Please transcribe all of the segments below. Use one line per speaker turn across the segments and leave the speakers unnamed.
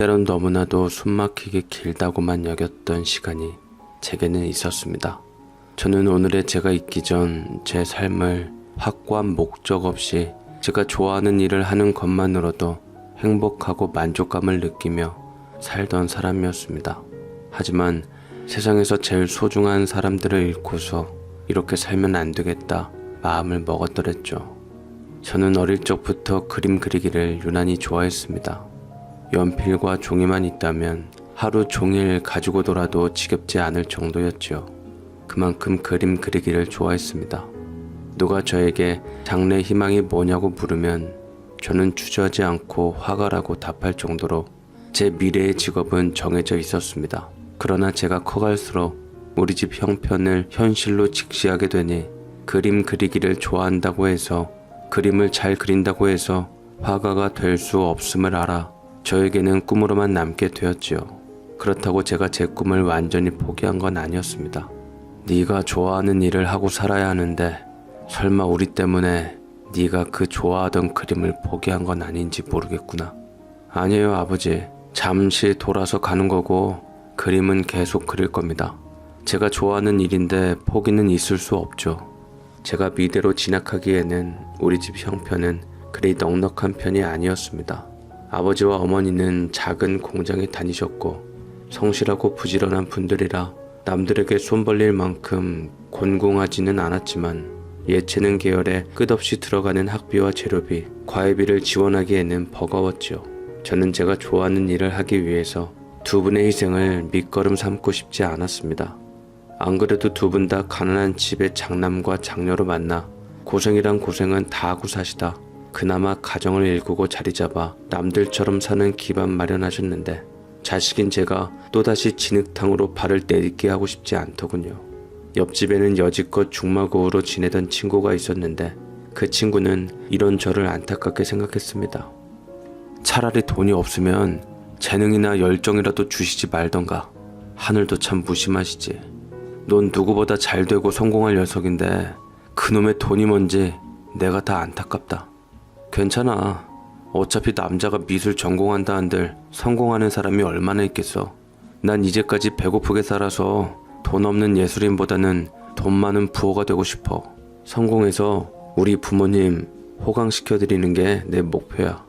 때론 너무나도 숨막히게 길다고만 여겼던 시간이 제게는 있었습니다. 저는 오늘의 제가 있기 전 제 삶을 확고한 목적 없이 제가 좋아하는 일을 하는 것만으로도 행복하고 만족감을 느끼며 살던 사람이었습니다. 하지만 세상에서 제일 소중한 사람들을 잃고서 이렇게 살면 안 되겠다 마음을 먹었더랬죠. 저는 어릴 적부터 그림 그리기를 유난히 좋아했습니다. 연필과 종이만 있다면 하루 종일 가지고 놀아도 지겹지 않을 정도였죠. 그만큼 그림 그리기를 좋아했습니다. 누가 저에게 장래 희망이 뭐냐고 물으면 저는 주저하지 않고 화가라고 답할 정도로 제 미래의 직업은 정해져 있었습니다. 그러나 제가 커갈수록 우리 집 형편을 현실로 직시하게 되니 그림 그리기를 좋아한다고 해서, 그림을 잘 그린다고 해서 화가가 될 수 없음을 알아 저에게는 꿈으로만 남게 되었지요. 그렇다고 제가 제 꿈을 완전히 포기한 건 아니었습니다. 네가 좋아하는 일을 하고 살아야 하는데 설마 우리 때문에 네가 그 좋아하던 그림을 포기한 건 아닌지 모르겠구나. 아니에요 아버지. 잠시 돌아서 가는 거고 그림은 계속 그릴 겁니다. 제가 좋아하는 일인데 포기는 있을 수 없죠. 제가 미대로 진학하기에는 우리 집 형편은 그리 넉넉한 편이 아니었습니다. 아버지와 어머니는 작은 공장에 다니셨고 성실하고 부지런한 분들이라 남들에게 손 벌릴 만큼 곤궁하지는 않았지만 예체능 계열에 끝없이 들어가는 학비와 재료비, 과외비를 지원하기에는 버거웠죠. 저는 제가 좋아하는 일을 하기 위해서 두 분의 희생을 밑거름 삼고 싶지 않았습니다. 안 그래도 두 분 다 가난한 집의 장남과 장녀로 만나 고생이란 고생은 다 하고 사시다 그나마 가정을 일구고 자리 잡아 남들처럼 사는 기반 마련하셨는데 자식인 제가 또다시 진흙탕으로 발을 내딛게 하고 싶지 않더군요. 옆집에는 여지껏 중마고우로 지내던 친구가 있었는데 그 친구는 이런 저를 안타깝게 생각했습니다. 차라리 돈이 없으면 재능이나 열정이라도 주시지 말던가. 하늘도 참 무심하시지. 넌 누구보다 잘되고 성공할 녀석인데 그놈의 돈이 뭔지 내가 다 안타깝다. 괜찮아. 어차피 남자가 미술 전공한다 한들 성공하는 사람이 얼마나 있겠어. 난 이제까지 배고프게 살아서 돈 없는 예술인보다는 돈 많은 부호가 되고 싶어. 성공해서 우리 부모님 호강시켜드리는 게 내 목표야.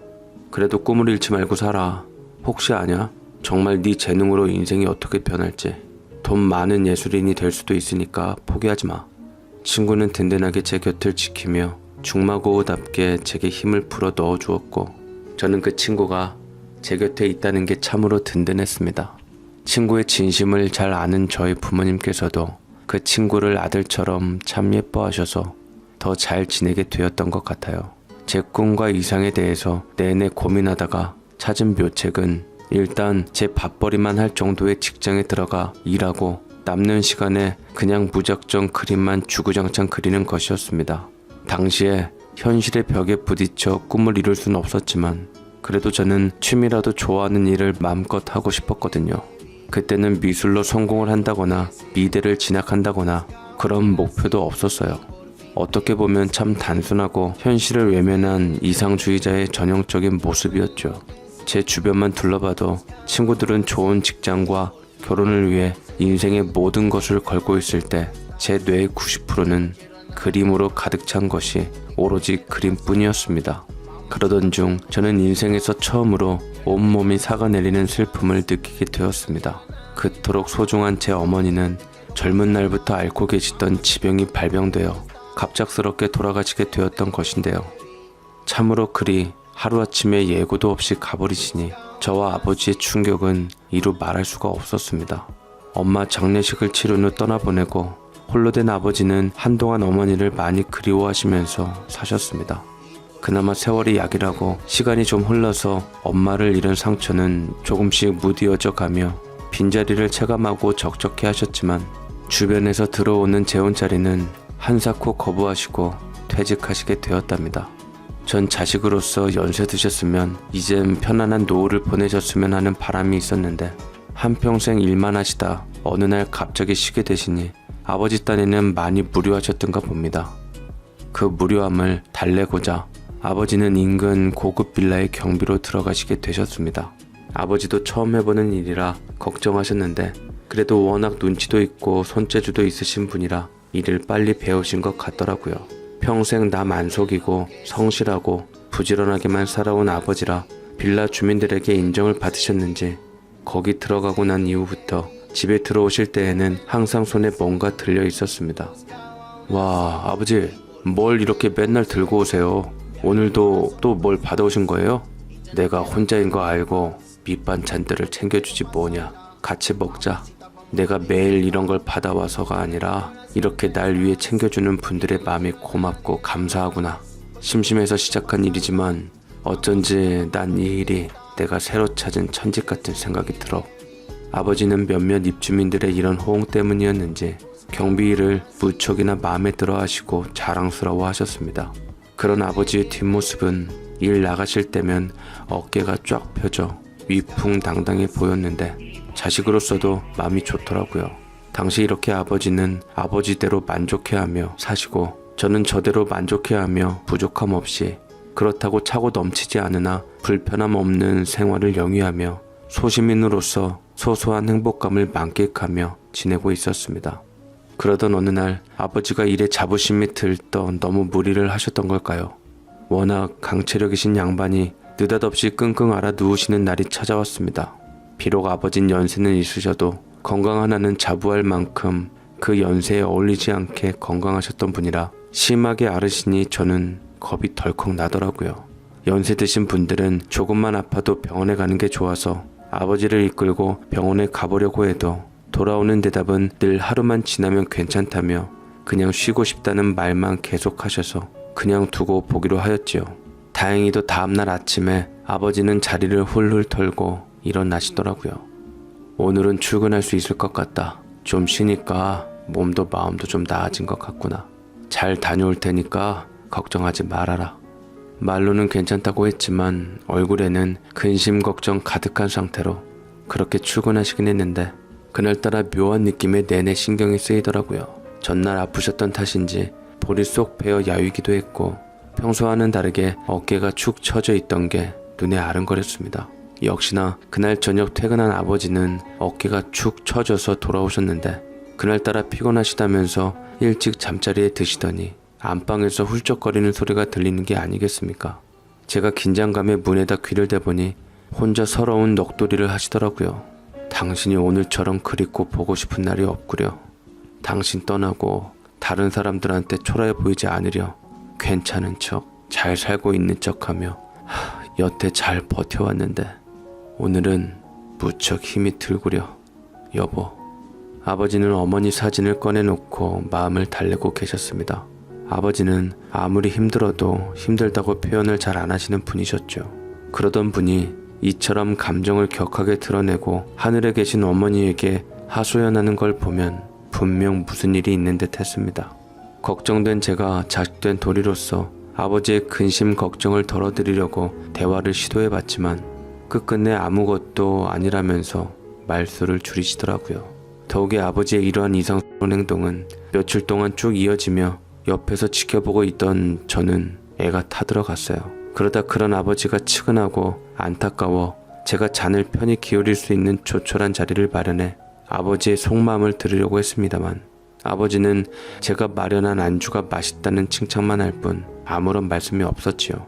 그래도 꿈을 잃지 말고 살아. 혹시 아냐? 정말 네 재능으로 인생이 어떻게 변할지. 돈 많은 예술인이 될 수도 있으니까 포기하지 마. 친구는 든든하게 제 곁을 지키며 중마고우답게 제게 힘을 불어 넣어주었고 저는 그 친구가 제 곁에 있다는 게 참으로 든든했습니다. 친구의 진심을 잘 아는 저희 부모님께서도 그 친구를 아들처럼 참 예뻐하셔서 더 잘 지내게 되었던 것 같아요. 제 꿈과 이상에 대해서 내내 고민하다가 찾은 묘책은 일단 제 밥벌이만 할 정도의 직장에 들어가 일하고 남는 시간에 그냥 무작정 그림만 주구장창 그리는 것이었습니다. 당시에 현실의 벽에 부딪혀 꿈을 이룰 수는 없었지만 그래도 저는 취미라도 좋아하는 일을 마음껏 하고 싶었거든요. 그때는 미술로 성공을 한다거나 미대를 진학한다거나 그런 목표도 없었어요. 어떻게 보면 참 단순하고 현실을 외면한 이상주의자의 전형적인 모습이었죠. 제 주변만 둘러봐도 친구들은 좋은 직장과 결혼을 위해 인생의 모든 것을 걸고 있을 때 제 뇌의 90%는 그림으로 가득 찬 것이 오로지 그림뿐이었습니다. 그러던 중 저는 인생에서 처음으로 온몸이 사가내리는 슬픔을 느끼게 되었습니다. 그토록 소중한 제 어머니는 젊은 날부터 앓고 계시던 지병이 발병되어 갑작스럽게 돌아가시게 되었던 것인데요. 참으로 그리 하루아침에 예고도 없이 가버리시니 저와 아버지의 충격은 이루 말할 수가 없었습니다. 엄마 장례식을 치른 후 떠나보내고 홀로 된 아버지는 한동안 어머니를 많이 그리워하시면서 사셨습니다. 그나마 세월이 약이라고 시간이 좀 흘러서 엄마를 잃은 상처는 조금씩 무디어져 가며 빈자리를 체감하고 적적해 하셨지만 주변에서 들어오는 재혼자리는 한사코 거부하시고 퇴직하시게 되었답니다. 전 자식으로서 연세 드셨으면 이젠 편안한 노후를 보내셨으면 하는 바람이 있었는데 한평생 일만 하시다 어느 날 갑자기 쉬게 되시니 아버지 딴에는 많이 무료하셨던가 봅니다. 그 무료함을 달래고자 아버지는 인근 고급 빌라의 경비로 들어가시게 되셨습니다. 아버지도 처음 해보는 일이라 걱정하셨는데 그래도 워낙 눈치도 있고 손재주도 있으신 분이라 일을 빨리 배우신 것 같더라고요. 평생 남 안 속이고 성실하고 부지런하게만 살아온 아버지라 빌라 주민들에게 인정을 받으셨는지 거기 들어가고 난 이후부터 집에 들어오실 때에는 항상 손에 뭔가 들려 있었습니다. 와, 아버지 뭘 이렇게 맨날 들고 오세요? 오늘도 또 뭘 받아오신 거예요? 내가 혼자인 거 알고 밑반찬들을 챙겨주지 뭐냐. 같이 먹자. 내가 매일 이런 걸 받아와서가 아니라 이렇게 날 위해 챙겨주는 분들의 마음이 고맙고 감사하구나. 심심해서 시작한 일이지만 어쩐지 난 이 일이 내가 새로 찾은 천직 같은 생각이 들어. 아버지는 몇몇 입주민들의 이런 호응 때문이었는지 경비 일을 무척이나 마음에 들어 하시고 자랑스러워 하셨습니다. 그런 아버지의 뒷모습은 일 나가실 때면 어깨가 쫙 펴져 위풍당당해 보였는데 자식으로서도 마음이 좋더라고요. 당시 이렇게 아버지는 아버지대로 만족해하며 사시고 저는 저대로 만족해하며 부족함 없이 그렇다고 차고 넘치지 않으나 불편함 없는 생활을 영위하며 소시민으로서 소소한 행복감을 만끽하며 지내고 있었습니다. 그러던 어느 날 아버지가 일에 자부심이 들떠 너무 무리를 하셨던 걸까요? 워낙 강체력이신 양반이 느닷없이 끙끙 앓아 누우시는 날이 찾아왔습니다. 비록 아버진 연세는 있으셔도 건강 하나는 자부할 만큼 그 연세에 어울리지 않게 건강하셨던 분이라 심하게 앓으시니 저는 겁이 덜컥 나더라고요. 연세 드신 분들은 조금만 아파도 병원에 가는 게 좋아서 아버지를 이끌고 병원에 가보려고 해도 돌아오는 대답은 늘 하루만 지나면 괜찮다며 그냥 쉬고 싶다는 말만 계속하셔서 그냥 두고 보기로 하였지요. 다행히도 다음날 아침에 아버지는 자리를 훌훌 털고 일어나시더라고요. 오늘은 출근할 수 있을 것 같다. 좀 쉬니까 몸도 마음도 좀 나아진 것 같구나. 잘 다녀올 테니까 걱정하지 말아라. 말로는 괜찮다고 했지만 얼굴에는 근심 걱정 가득한 상태로 그렇게 출근하시긴 했는데 그날따라 묘한 느낌에 내내 신경이 쓰이더라고요. 전날 아프셨던 탓인지 볼이 쏙 베어 야위기도 했고 평소와는 다르게 어깨가 축 처져 있던 게 눈에 아른거렸습니다. 역시나 그날 저녁 퇴근한 아버지는 어깨가 축 처져서 돌아오셨는데 그날따라 피곤하시다면서 일찍 잠자리에 드시더니 안방에서 훌쩍거리는 소리가 들리는 게 아니겠습니까? 제가 긴장감에 문에다 귀를 대보니 혼자 서러운 넋두리를 하시더라고요. 당신이 오늘처럼 그립고 보고 싶은 날이 없구려. 당신 떠나고 다른 사람들한테 초라해 보이지 않으려 괜찮은 척, 잘 살고 있는 척하며 여태 잘 버텨왔는데 오늘은 무척 힘이 들구려. 여보. 아버지는 어머니 사진을 꺼내놓고 마음을 달래고 계셨습니다. 아버지는 아무리 힘들어도 힘들다고 표현을 잘 안 하시는 분이셨죠. 그러던 분이 이처럼 감정을 격하게 드러내고 하늘에 계신 어머니에게 하소연하는 걸 보면 분명 무슨 일이 있는 듯 했습니다. 걱정된 제가 자식된 도리로서 아버지의 근심 걱정을 덜어드리려고 대화를 시도해봤지만 끝끝내 아무것도 아니라면서 말수를 줄이시더라고요. 더욱이 아버지의 이러한 이상스러운 행동은 며칠 동안 쭉 이어지며 옆에서 지켜보고 있던 저는 애가 타들어갔어요. 그러다 그런 아버지가 측은하고 안타까워 제가 잔을 편히 기울일 수 있는 조촐한 자리를 마련해 아버지의 속마음을 들으려고 했습니다만 아버지는 제가 마련한 안주가 맛있다는 칭찬만 할 뿐 아무런 말씀이 없었지요.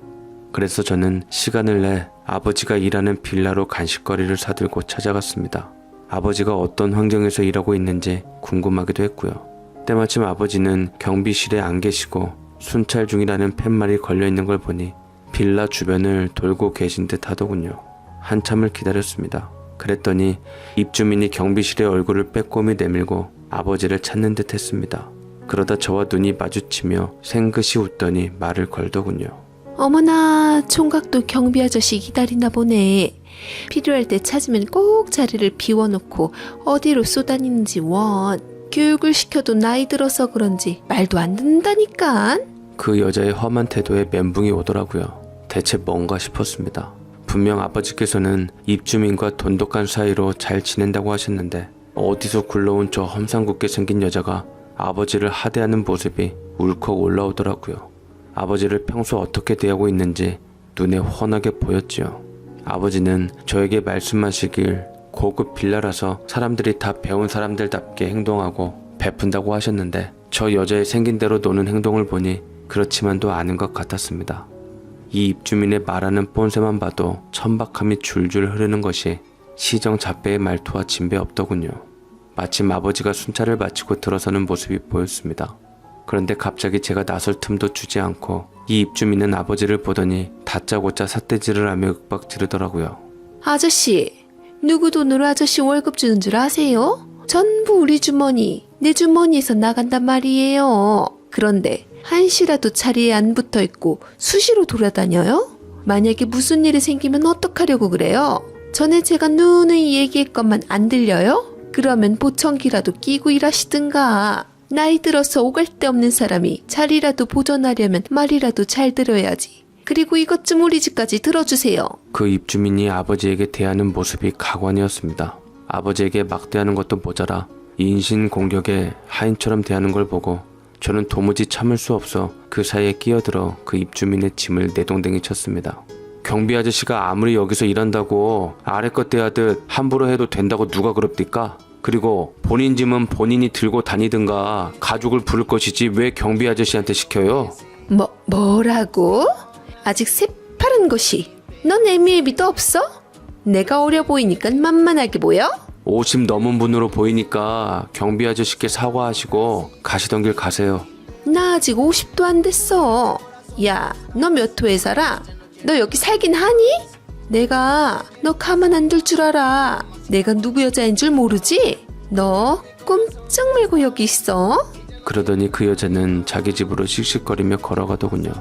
그래서 저는 시간을 내 아버지가 일하는 빌라로 간식거리를 사들고 찾아갔습니다. 아버지가 어떤 환경에서 일하고 있는지 궁금하기도 했고요. 때마침 아버지는 경비실에 안 계시고 순찰 중이라는 팻말이 걸려있는 걸 보니 빌라 주변을 돌고 계신 듯 하더군요. 한참을 기다렸습니다. 그랬더니 입주민이 경비실에 얼굴을 빼꼼히 내밀고 아버지를 찾는 듯 했습니다. 그러다 저와 눈이 마주치며 생긋이 웃더니 말을 걸더군요.
어머나, 총각도 경비 아저씨 기다리나 보네. 필요할 때 찾으면 꼭 자리를 비워놓고 어디로 쏘다니는지 원. 교육을 시켜도 나이 들어서 그런지 말도 안 듣는다니까.
그 여자의 험한 태도에 멘붕이 오더라고요. 대체 뭔가 싶었습니다. 분명 아버지께서는 입주민과 돈독한 사이로 잘 지낸다고 하셨는데 어디서 굴러온 저 험상궂게 생긴 여자가 아버지를 하대하는 모습이 울컥 올라오더라고요. 아버지를 평소 어떻게 대하고 있는지 눈에 훤하게 보였지요. 아버지는 저에게 말씀하시길 고급 빌라라서 사람들이 다 배운 사람들답게 행동하고 베푼다고 하셨는데 저 여자의 생긴 대로 노는 행동을 보니 그렇지만도 않은 것 같았습니다. 이 입주민의 말하는 본새만 봐도 천박함이 줄줄 흐르는 것이 시정잡배의 말투와 진배 없더군요. 마침 아버지가 순찰을 마치고 들어서는 모습이 보였습니다. 그런데 갑자기 제가 나설 틈도 주지 않고 이 입주민은 아버지를 보더니 다짜고짜 삿대질을 하며 윽박 지르더라고요.
아저씨, 누구 돈으로 아저씨 월급 주는 줄 아세요? 전부 우리 주머니, 내 주머니에서 나간단 말이에요. 그런데 한시라도 자리에 안 붙어 있고 수시로 돌아다녀요? 만약에 무슨 일이 생기면 어떡하려고 그래요? 전에 제가 누누이 얘기했건만 안 들려요? 그러면 보청기라도 끼고 일하시든가. 나이 들어서 오갈 데 없는 사람이 자리라도 보존하려면 말이라도 잘 들어야지. 그리고 이것 좀 우리 집까지 들어주세요.
그 입주민이 아버지에게 대하는 모습이 가관이었습니다. 아버지에게 막대하는 것도 모자라 인신공격에 하인처럼 대하는 걸 보고 저는 도무지 참을 수 없어 그 사이에 끼어들어 그 입주민의 짐을 내동댕이 쳤습니다. 경비 아저씨가 아무리 여기서 일한다고 아래 것 대하듯 함부로 해도 된다고 누가 그럽니까? 그리고 본인 짐은 본인이 들고 다니든가 가족을 부를 것이지 왜 경비 아저씨한테 시켜요?
뭐라고? 아직 새파란 것이. 넌 애미애비도 없어? 내가 어려 보이니까 만만하게 보여?
50 넘은 분으로 보이니까 경비 아저씨께 사과하시고 가시던 길 가세요.
나 아직 50도 안 됐어. 야, 너 몇 호에 살아? 너 여기 살긴 하니? 내가 너 가만 안 둘 줄 알아. 내가 누구 여자인 줄 모르지? 너 꼼짝 말고 여기 있어.
그러더니 그 여자는 자기 집으로 씩씩거리며 걸어가더군요.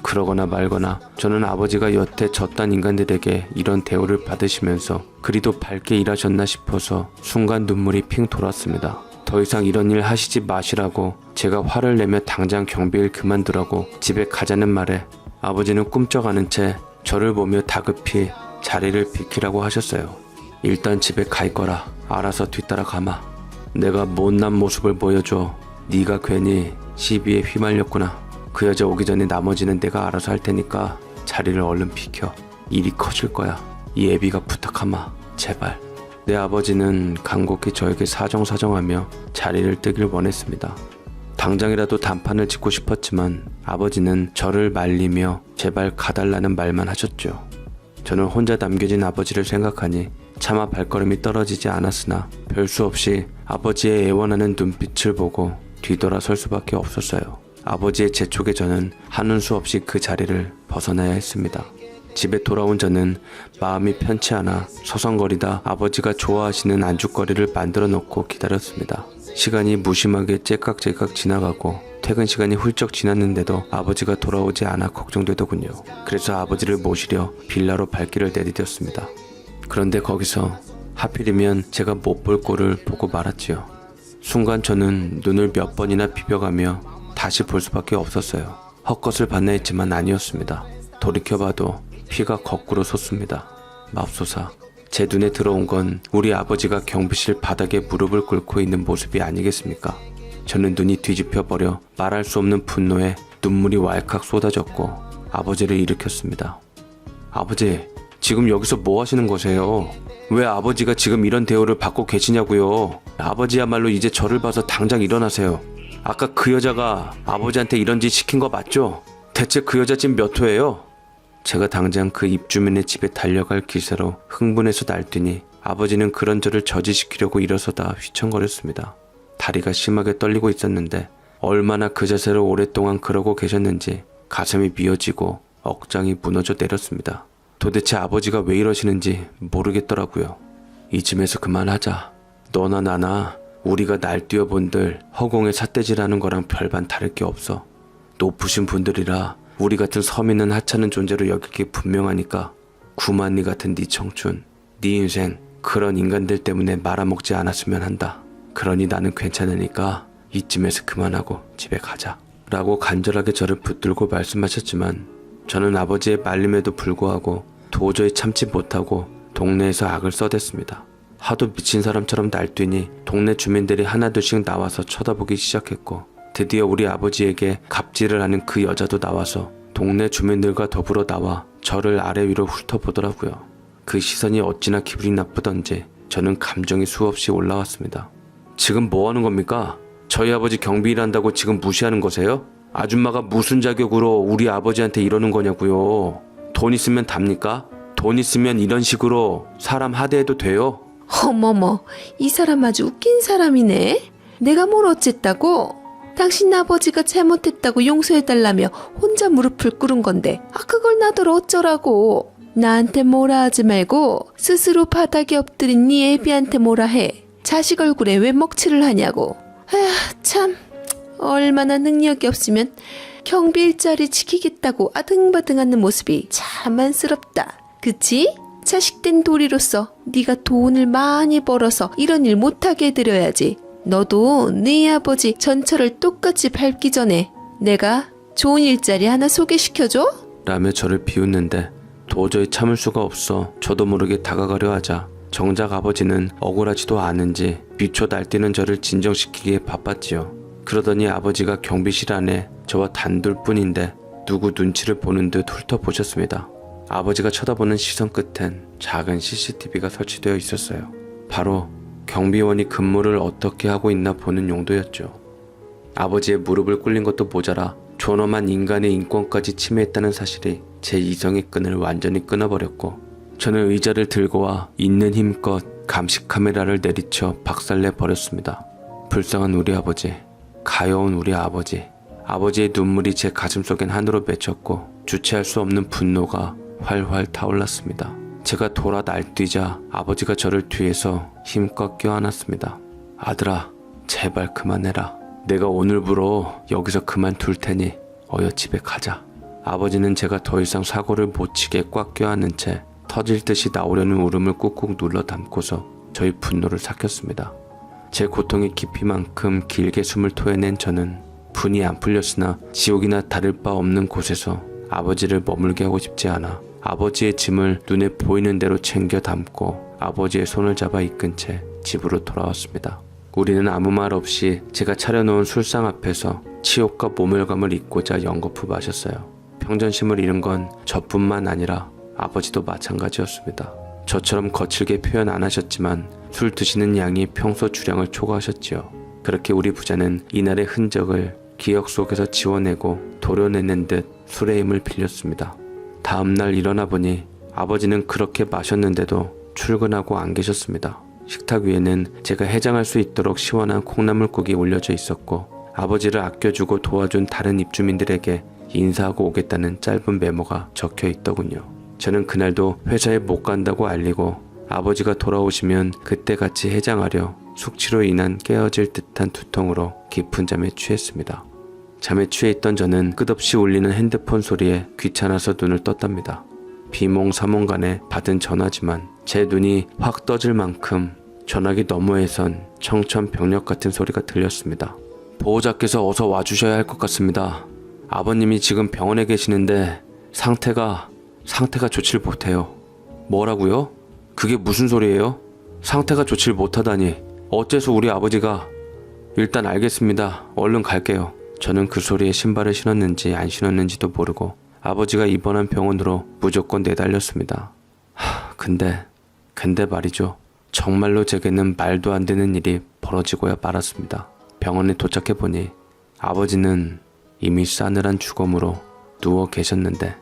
그러거나 말거나 저는 아버지가 여태 저딴 인간들에게 이런 대우를 받으시면서 그리도 밝게 일하셨나 싶어서 순간 눈물이 핑 돌았습니다. 더 이상 이런 일 하시지 마시라고 제가 화를 내며 당장 경비를 그만두라고 집에 가자는 말에 아버지는 꿈쩍하는 채 저를 보며 다급히 자리를 비키라고 하셨어요. 일단 집에 가 있거라. 알아서 뒤따라 가마. 내가 못난 모습을 보여줘. 네가 괜히 시비에 휘말렸구나. 그 여자 오기 전에 나머지는 내가 알아서 할 테니까 자리를 얼른 비켜. 일이 커질 거야. 이 애비가 부탁하마. 제발. 내 아버지는 간곡히 저에게 사정사정하며 자리를 뜨길 원했습니다. 당장이라도 단판을 짓고 싶었지만 아버지는 저를 말리며 제발 가달라는 말만 하셨죠. 저는 혼자 남겨진 아버지를 생각하니 차마 발걸음이 떨어지지 않았으나 별 수 없이 아버지의 애원하는 눈빛을 보고 뒤돌아 설 수밖에 없었어요. 아버지의 재촉에 저는 하는 수 없이 그 자리를 벗어나야 했습니다. 집에 돌아온 저는 마음이 편치 않아 서성거리다 아버지가 좋아하시는 안주거리를 만들어 놓고 기다렸습니다. 시간이 무심하게 째깍째깍 지나가고 퇴근 시간이 훌쩍 지났는데도 아버지가 돌아오지 않아 걱정되더군요. 그래서 아버지를 모시려 빌라로 발길을 내디뎠습니다. 그런데 거기서 하필이면 제가 못 볼 꼴을 보고 말았지요. 순간 저는 눈을 몇 번이나 비벼가며 다시 볼 수밖에 없었어요. 헛것을 봤나 했지만 아니었습니다. 돌이켜봐도 피가 거꾸로 솟습니다. 맙소사, 제 눈에 들어온 건 우리 아버지가 경비실 바닥에 무릎을 꿇고 있는 모습이 아니겠습니까? 저는 눈이 뒤집혀 버려 말할 수 없는 분노에 눈물이 왈칵 쏟아졌고 아버지를 일으켰습니다. 아버지, 지금 여기서 뭐 하시는 거세요? 왜 아버지가 지금 이런 대우를 받고 계시냐고요? 아버지야말로 이제 저를 봐서 당장 일어나세요. 아까 그 여자가 아버지한테 이런 짓 시킨 거 맞죠? 대체 그 여자 집 몇 호예요? 제가 당장 그 입주민의 집에 달려갈 기세로 흥분해서 날뛰니 아버지는 그런 저를 저지시키려고 일어서다 휘청거렸습니다. 다리가 심하게 떨리고 있었는데 얼마나 그 자세로 오랫동안 그러고 계셨는지 가슴이 미어지고 억장이 무너져 내렸습니다. 도대체 아버지가 왜 이러시는지 모르겠더라고요. 이쯤에서 그만하자. 너나 나나 우리가 날뛰어 본들 허공에 삿대질하는 거랑 별반 다를 게 없어. 높으신 분들이라 우리 같은 서민은 하찮은 존재로 여길 게 분명하니까 구만니 같은 네 청춘, 네 인생 그런 인간들 때문에 말아먹지 않았으면 한다. 그러니 나는 괜찮으니까 이쯤에서 그만하고 집에 가자. 라고 간절하게 저를 붙들고 말씀하셨지만 저는 아버지의 말림에도 불구하고 도저히 참지 못하고 동네에서 악을 써댔습니다. 하도 미친 사람처럼 날뛰니 동네 주민들이 하나둘씩 나와서 쳐다보기 시작했고 드디어 우리 아버지에게 갑질을 하는 그 여자도 나와서 동네 주민들과 더불어 나와 저를 아래 위로 훑어보더라고요. 그 시선이 어찌나 기분이 나쁘던지 저는 감정이 수없이 올라왔습니다. 지금 뭐 하는 겁니까? 저희 아버지 경비 일한다고 지금 무시하는 거세요? 아줌마가 무슨 자격으로 우리 아버지한테 이러는 거냐고요. 돈 있으면 답니까? 돈 있으면 이런 식으로 사람 하대해도 돼요?
어머머, 이 사람 아주 웃긴 사람이네. 내가 뭘 어쨌다고? 당신 아버지가 잘못했다고 용서해달라며 혼자 무릎을 꿇은 건데 그걸 나더러 어쩌라고. 나한테 뭐라 하지 말고 스스로 바닥에 엎드린 네 애비한테 뭐라 해. 자식 얼굴에 왜 먹칠을 하냐고. 참, 얼마나 능력이 없으면 경비 일자리 지키겠다고 아등바등하는 모습이 참 안쓰럽다. 그치? 자식된 도리로서 네가 돈을 많이 벌어서 이런 일 못하게 해드려야지. 너도 네 아버지 전철을 똑같이 밟기 전에 내가 좋은 일자리 하나 소개시켜줘?
라며 저를 비웃는데 도저히 참을 수가 없어 저도 모르게 다가가려 하자 정작 아버지는 억울하지도 않은지 미쳐 날뛰는 저를 진정시키기에 바빴지요. 그러더니 아버지가 경비실 안에 저와 단둘 뿐인데 누구 눈치를 보는 듯 훑어보셨습니다. 아버지가 쳐다보는 시선 끝엔 작은 CCTV가 설치되어 있었어요. 바로 경비원이 근무를 어떻게 하고 있나 보는 용도였죠. 아버지의 무릎을 꿇린 것도 모자라 존엄한 인간의 인권까지 침해했다는 사실이 제 이성의 끈을 완전히 끊어버렸고 저는 의자를 들고 와 있는 힘껏 감시 카메라를 내리쳐 박살내 버렸습니다. 불쌍한 우리 아버지, 가여운 우리 아버지. 아버지의 눈물이 제 가슴속엔 하늘로 맺혔고 주체할 수 없는 분노가 활활 타올랐습니다. 제가 돌아 날뛰자 아버지가 저를 뒤에서 힘껏 껴안았습니다. 아들아, 제발 그만해라. 내가 오늘부로 여기서 그만둘 테니 어여 집에 가자. 아버지는 제가 더 이상 사고를 못 치게 꽉 껴안은 채 터질 듯이 나오려는 울음을 꾹꾹 눌러 담고서 저희 분노를 삭혔습니다. 제 고통의 깊이만큼 길게 숨을 토해낸 저는 분이 안 풀렸으나 지옥이나 다를 바 없는 곳에서 아버지를 머물게 하고 싶지 않아 아버지의 짐을 눈에 보이는 대로 챙겨 담고 아버지의 손을 잡아 이끈 채 집으로 돌아왔습니다. 우리는 아무 말 없이 제가 차려놓은 술상 앞에서 치욕과 모멸감을 잊고자 연거푸 마셨어요. 평전심을 잃은 건 저뿐만 아니라 아버지도 마찬가지였습니다. 저처럼 거칠게 표현 안 하셨지만 술 드시는 양이 평소 주량을 초과하셨지요. 그렇게 우리 부자는 이날의 흔적을 기억 속에서 지워내고 도려내는 듯 술의 힘을 빌렸습니다. 다음날 일어나 보니 아버지는 그렇게 마셨는데도 출근하고 안 계셨습니다. 식탁 위에는 제가 해장할 수 있도록 시원한 콩나물국이 올려져 있었고 아버지를 아껴주고 도와준 다른 입주민들에게 인사하고 오겠다는 짧은 메모가 적혀 있더군요. 저는 그날도 회사에 못 간다고 알리고 아버지가 돌아오시면 그때 같이 해장하려 숙취로 인한 깨어질 듯한 두통으로 깊은 잠에 취했습니다. 잠에 취해 있던 저는 끝없이 울리는 핸드폰 소리에 귀찮아서 눈을 떴답니다. 비몽사몽간에 받은 전화지만 제 눈이 확 떠질 만큼 전화기 너머에선 청천벽력 같은 소리가 들렸습니다. 보호자께서 어서 와주셔야 할 것 같습니다. 아버님이 지금 병원에 계시는데 상태가 좋질 못해요. 뭐라고요? 그게 무슨 소리예요? 상태가 좋질 못하다니 어째서 우리 아버지가... 일단 알겠습니다. 얼른 갈게요. 저는 그 소리에 신발을 신었는지 안 신었는지도 모르고 아버지가 입원한 병원으로 무조건 내달렸습니다. 근데 말이죠. 정말로 제게는 말도 안 되는 일이 벌어지고야 말았습니다. 병원에 도착해보니 아버지는 이미 싸늘한 죽음으로 누워 계셨는데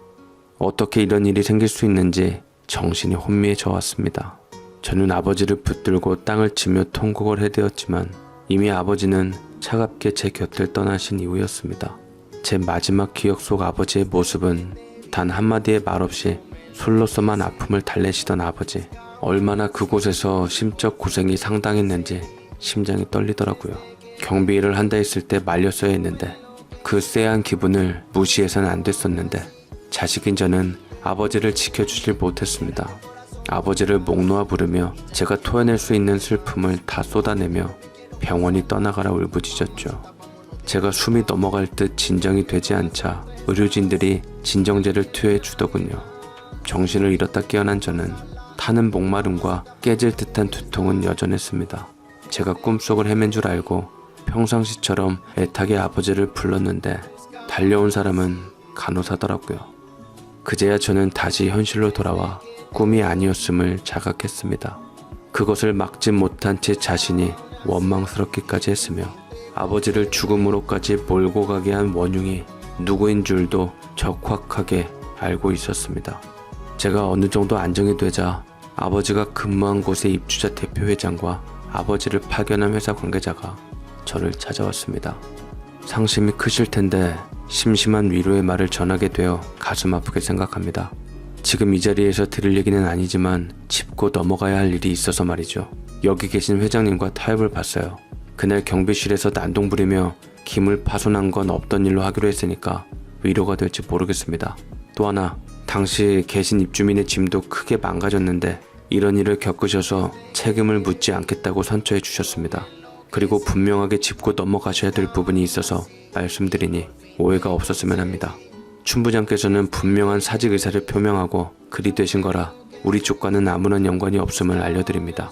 어떻게 이런 일이 생길 수 있는지 정신이 혼미해져 왔습니다. 저는 아버지를 붙들고 땅을 치며 통곡을 해대었지만 이미 아버지는 차갑게 제 곁을 떠나신 이후였습니다. 제 마지막 기억 속 아버지의 모습은 단 한마디의 말 없이 술로서만 아픔을 달래시던 아버지. 얼마나 그곳에서 심적 고생이 상당했는지 심장이 떨리더라고요. 경비 일을 한다 했을 때 말렸어야 했는데 그 쎄한 기분을 무시해서는 안 됐었는데 자식인 저는 아버지를 지켜주질 못했습니다. 아버지를 목 놓아 부르며 제가 토해낼 수 있는 슬픔을 다 쏟아내며 병원이 떠나가라 울부짖었죠. 제가 숨이 넘어갈 듯 진정이 되지 않자 의료진들이 진정제를 투여해 주더군요. 정신을 잃었다 깨어난 저는 타는 목마름과 깨질 듯한 두통은 여전했습니다. 제가 꿈속을 헤맨 줄 알고 평상시처럼 애타게 아버지를 불렀는데 달려온 사람은 간호사더라고요. 그제야 저는 다시 현실로 돌아와 꿈이 아니었음을 자각했습니다. 그것을 막지 못한 제 자신이 원망스럽기까지 했으며 아버지를 죽음으로까지 몰고 가게 한 원흉이 누구인 줄도 적확하게 알고 있었습니다. 제가 어느 정도 안정이 되자 아버지가 근무한 곳의 입주자 대표회장과 아버지를 파견한 회사 관계자가 저를 찾아왔습니다. 상심이 크실 텐데 심심한 위로의 말을 전하게 되어 가슴 아프게 생각합니다. 지금 이 자리에서 드릴 얘기는 아니지만 짚고 넘어가야 할 일이 있어서 말이죠. 여기 계신 회장님과 타협을 봤어요. 그날 경비실에서 난동 부리며 김을 파손한 건 없던 일로 하기로 했으니까 위로가 될지 모르겠습니다. 또 하나, 당시 계신 입주민의 짐도 크게 망가졌는데 이런 일을 겪으셔서 책임을 묻지 않겠다고 선처해 주셨습니다. 그리고 분명하게 짚고 넘어가셔야 될 부분이 있어서 말씀드리니 오해가 없었으면 합니다. 춘 부장께서는 분명한 사직 의사를 표명하고 그리 되신 거라 우리 쪽과는 아무런 연관이 없음을 알려드립니다.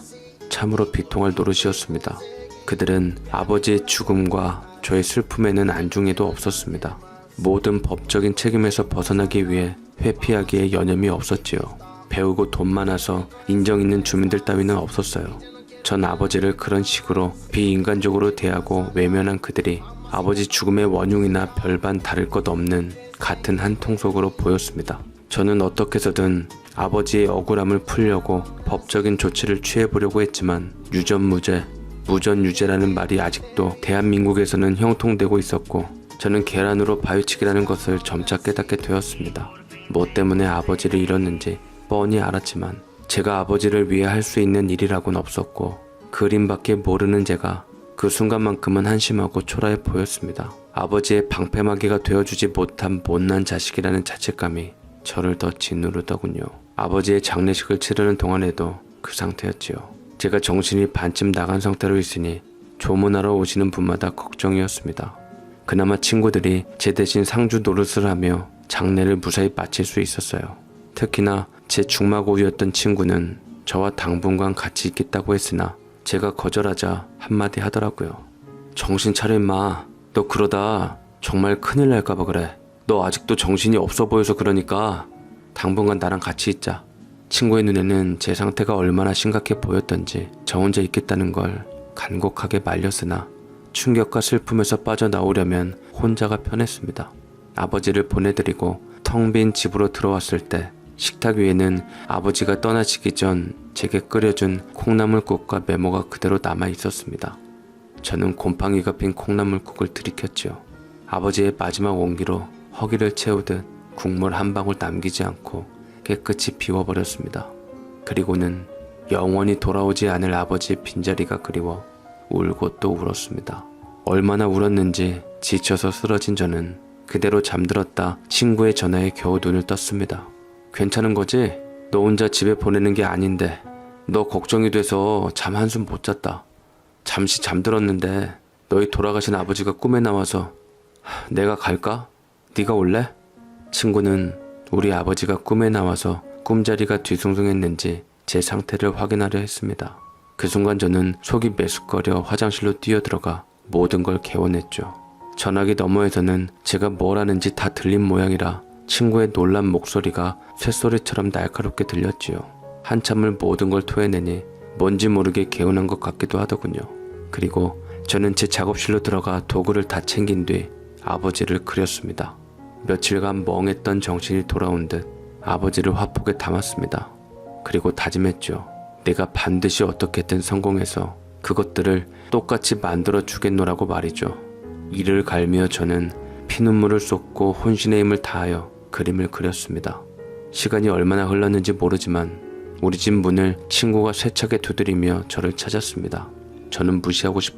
참으로 비통할 노릇이었습니다. 그들은 아버지의 죽음과 저의 슬픔에는 안중에도 없었습니다. 모든 법적인 책임에서 벗어나기 위해 회피하기에 여념이 없었지요. 배우고 돈 많아서 인정 있는 주민들 따위는 없었어요. 전 아버지를 그런 식으로 비인간적으로 대하고 외면한 그들이 아버지 죽음의 원흉이나 별반 다를 것 없는 같은 한 통속으로 보였습니다. 저는 어떻게 해서든 아버지의 억울함을 풀려고 법적인 조치를 취해보려고 했지만 유전무죄, 무전유죄라는 말이 아직도 대한민국에서는 형통되고 있었고 저는 계란으로 바위치기라는 것을 점차 깨닫게 되었습니다. 뭐 때문에 아버지를 잃었는지 뻔히 알았지만 제가 아버지를 위해 할 수 있는 일이라고는 없었고 그림밖에 모르는 제가 그 순간만큼은 한심하고 초라해 보였습니다. 아버지의 방패막이가 되어주지 못한 못난 자식이라는 자책감이 저를 더 짓누르더군요. 아버지의 장례식을 치르는 동안에도 그 상태였지요. 제가 정신이 반쯤 나간 상태로 있으니 조문하러 오시는 분마다 걱정이었습니다. 그나마 친구들이 제 대신 상주 노릇을 하며 장례를 무사히 마칠 수 있었어요. 특히나 제 중마고위였던 친구는 저와 당분간 같이 있겠다고 했으나 제가 거절하자 한마디 하더라고요. 정신 차려 임마. 너 그러다 정말 큰일 날까봐 그래. 너 아직도 정신이 없어 보여서 그러니까 당분간 나랑 같이 있자. 친구의 눈에는 제 상태가 얼마나 심각해 보였던지 저 혼자 있겠다는 걸 간곡하게 말렸으나 충격과 슬픔에서 빠져나오려면 혼자가 편했습니다. 아버지를 보내드리고 텅 빈 집으로 들어왔을 때 식탁 위에는 아버지가 떠나시기 전 제게 끓여준 콩나물국과 메모가 그대로 남아 있었습니다. 저는 곰팡이가 핀 콩나물국을 들이켰지요. 아버지의 마지막 온기로 허기를 채우듯 국물 한 방울 남기지 않고 깨끗이 비워버렸습니다. 그리고는 영원히 돌아오지 않을 아버지의 빈자리가 그리워 울고 또 울었습니다. 얼마나 울었는지 지쳐서 쓰러진 저는 그대로 잠들었다 친구의 전화에 겨우 눈을 떴습니다. 괜찮은 거지? 너 혼자 집에 보내는 게 아닌데 너 걱정이 돼서 잠 한숨 못 잤다. 잠시 잠들었는데 너희 돌아가신 아버지가 꿈에 나와서 내가 갈까? 네가 올래? 친구는 우리 아버지가 꿈에 나와서 꿈자리가 뒤숭숭했는지 제 상태를 확인하려 했습니다. 그 순간 저는 속이 메숙거려 화장실로 뛰어들어가 모든 걸 개원했죠. 전화기 너머에서는 제가 뭘 하는지 다 들린 모양이라 친구의 놀란 목소리가 쇳소리처럼 날카롭게 들렸지요. 한참을 모든 걸 토해내니 뭔지 모르게 개운한 것 같기도 하더군요. 그리고 저는 제 작업실로 들어가 도구를 다 챙긴 뒤 아버지를 그렸습니다. 며칠간 멍했던 정신이 돌아온 듯 아버지를 화폭에 담았습니다. 그리고 다짐했죠. 내가 반드시 어떻게든 성공해서 그것들을 똑같이 만들어 주겠노라고 말이죠. 이를 갈며 저는 피눈물을 쏟고 혼신의 힘을 다하여 그림을 그렸습니다. 시간이 얼마나 흘렀는지 모르지만 우리 집 문을 친구가 세차게 두드리며 저를 찾았습니다. 저는 무시하고 싶었습니다.